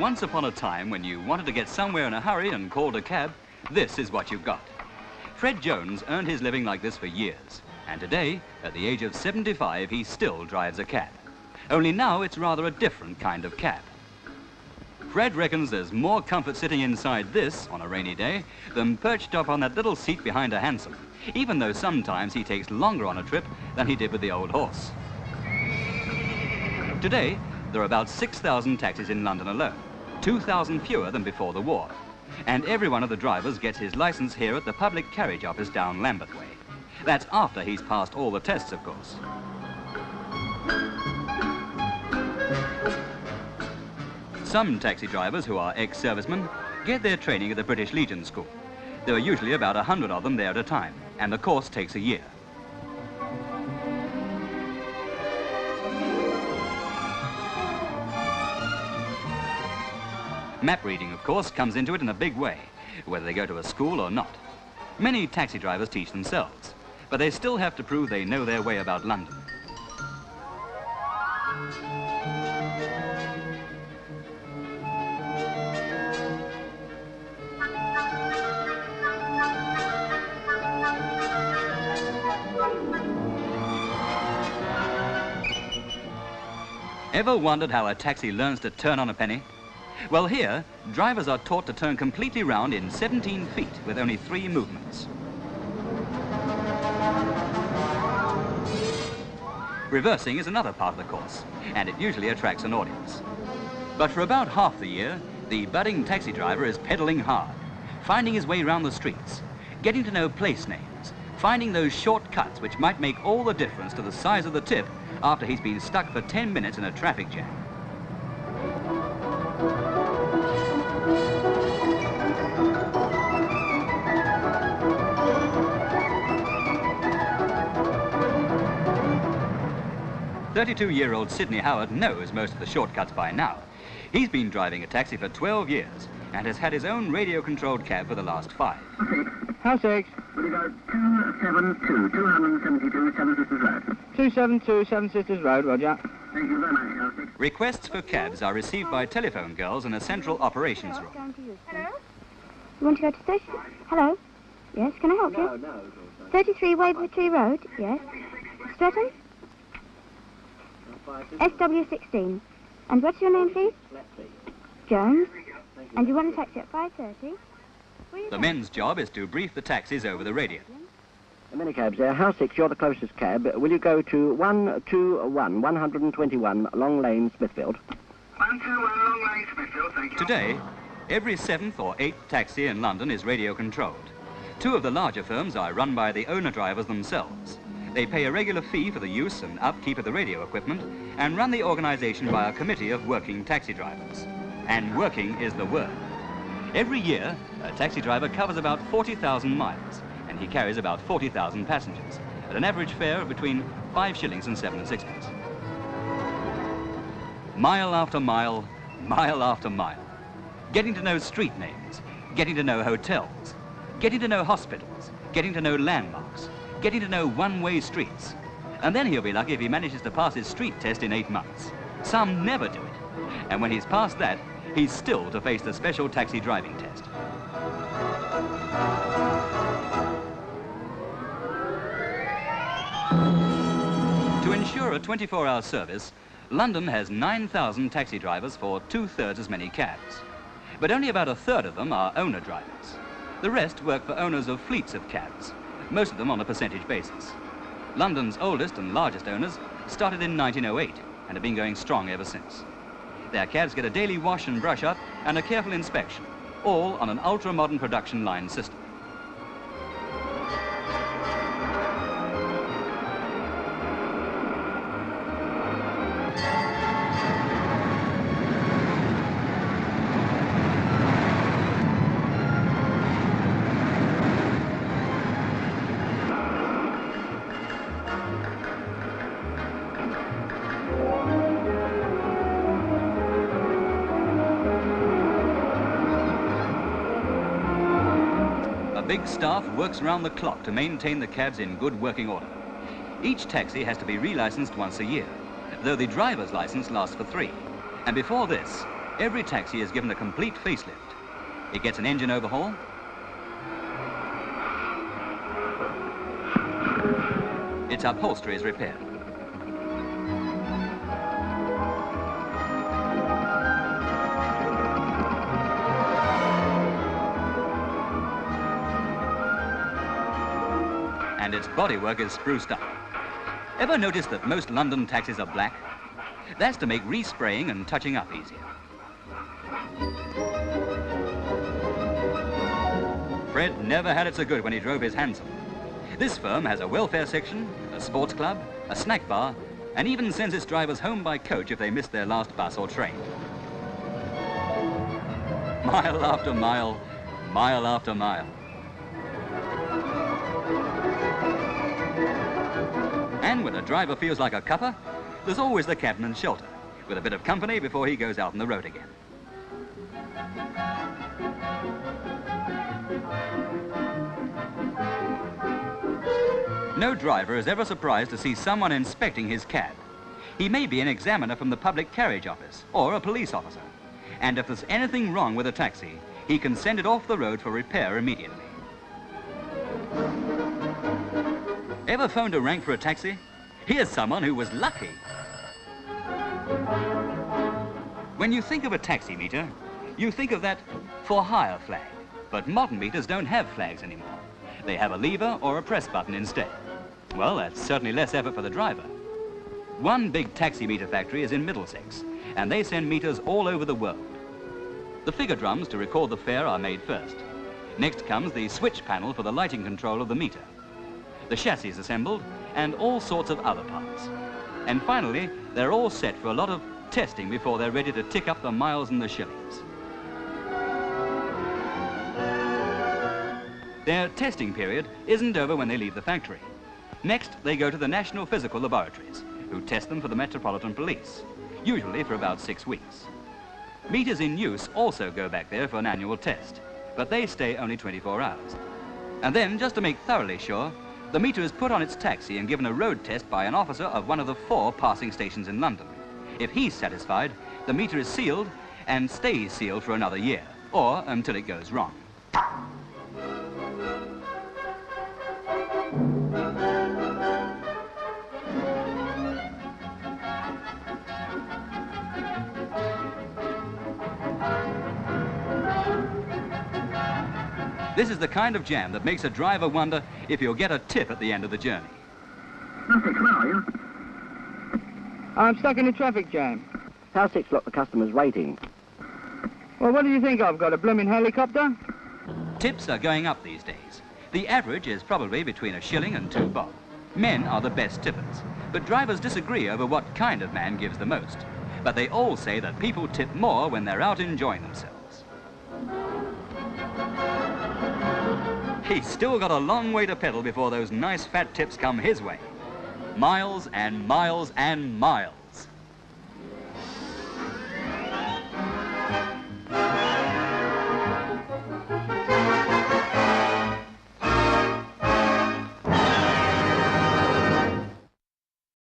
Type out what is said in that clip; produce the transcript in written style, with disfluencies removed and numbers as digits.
Once upon a time, when you wanted to get somewhere in a hurry and called a cab, this is what you got. Fred Jones earned his living like this for years, and today, at the age of 75, he still drives a cab. Only now it's rather a different kind of cab. Fred reckons there's more comfort sitting inside this on a rainy day than perched up on that little seat behind a hansom, even though sometimes he takes longer on a trip than he did with the old horse. Today, there are about 6,000 taxis in London alone, 2,000 fewer than before the war. And every one of the drivers gets his license here at the Public Carriage Office down Lambeth Way. That's after he's passed all the tests, of course. Some taxi drivers who are ex-servicemen get their training at the British Legion School. There are usually about 100 of them there at a time, and the course takes a year. Map reading, of course, comes into it in a big way, whether they go to a school or not. Many taxi drivers teach themselves, but they still have to prove they know their way about London. Ever wondered how a taxi learns to turn on a penny? Well, here, drivers are taught to turn completely round in 17 feet with only 3 movements. Reversing is another part of the course, and it usually attracts an audience. But for about half the year, the budding taxi driver is pedaling hard, finding his way round the streets, getting to know place names, finding those shortcuts which might make all the difference to the size of the tip after he's been stuck for 10 minutes in a traffic jam. "32-year-old Sidney Howard knows most of the shortcuts by now. He's been driving a taxi for 12 years and has had his own radio-controlled cab for the last 5. House 6. Will you go 272, 272, Seven Sisters Road? 272 Seven Sisters Road, Roger. Thank you very much, House 6. Requests for cabs are received by telephone girls in a central operations room. Hello? You want to go to station? Hello? Yes, can I help you? No. 33 Wavertree Road, yes. Stretton? SW16. And what's your name, please? Jones. And you want a taxi at 5:30? The men's job is to brief the taxis over the radio. Minicabs there. House 6, you're the closest cab. Will you go to 121, 121 Long Lane, Smithfield? 121 Long Lane, Smithfield, thank you. Today, every 7th or 8th taxi in London is radio-controlled. 2 of the larger firms are run by the owner-drivers themselves. They pay a regular fee for the use and upkeep of the radio equipment and run the organisation by a committee of working taxi drivers. And working is the word. Every year, a taxi driver covers about 40,000 miles, and he carries about 40,000 passengers at an average fare of between 5 shillings and 7 and 6pence. Mile after mile, mile after mile. Getting to know street names, getting to know hotels, getting to know hospitals, getting to know landmarks, getting to know one-way streets. And then he'll be lucky if he manages to pass his street test in 8 months. Some never do it. And when he's passed that, he's still to face the special taxi driving test. To ensure a 24-hour service, London has 9,000 taxi drivers for 2/3 as many cabs. But only about 1/3 of them are owner drivers. The rest work for owners of fleets of cabs, most of them on a percentage basis. London's oldest and largest owners started in 1908 and have been going strong ever since. Their cabs get a daily wash and brush up and a careful inspection, all on an ultra-modern production line system. Big staff works around the clock to maintain the cabs in good working order. Each taxi has to be relicensed once a year, though the driver's license lasts for 3. And before this, Every taxi is given a complete facelift. It gets an engine overhaul, its upholstery is repaired. And its bodywork is spruced up. Ever notice that most London taxis are black? That's to make respraying and touching up easier. Fred never had it so good when he drove his hansom. This firm has a welfare section, a sports club, a snack bar, and even sends its drivers home by coach if they miss their last bus or train. Mile after mile, mile after mile. And when a driver feels like a cuppa, there's always the cabman's shelter, with a bit of company before he goes out on the road again. No driver is ever surprised to see someone inspecting his cab. He may be an examiner from the public carriage office or a police officer. And if there's anything wrong with a taxi, he can send it off the road for repair immediately. Ever phoned a rank for a taxi? Here's someone who was lucky. When you think of a taxi meter, you think of that for hire flag. But modern meters don't have flags anymore. They have a lever or a press button instead. Well, that's certainly less effort for the driver. One big taxi meter factory is in Middlesex, and they send meters all over the world. The figure drums to record the fare are made first. Next comes the switch panel for the lighting control of the meter. The chassis is assembled, and all sorts of other parts. And finally, they're all set for a lot of testing before they're ready to tick up the miles and the shillings. Their testing period isn't over when they leave the factory. Next, they go to the National Physical Laboratories, who test them for the Metropolitan Police, usually for about 6 weeks. Meters in use also go back there for an annual test, but they stay only 24 hours. And then, just to make thoroughly sure, the meter is put on its taxi and given a road test by an officer of one of the 4 passing stations in London. If he's satisfied, the meter is sealed and stays sealed for another year, or until it goes wrong. This is the kind of jam that makes a driver wonder if he'll get a tip at the end of the journey. Nothing, where are you? I'm stuck in a traffic jam. House 6 got the customers waiting. Well, what do you think I've got, a blooming helicopter? Tips are going up these days. The average is probably between a shilling and 2 bob. Men are the best tippers, but drivers disagree over what kind of man gives the most. But they all say that people tip more when they're out enjoying themselves. He's still got a long way to pedal before those nice fat tips come his way. Miles and miles and miles.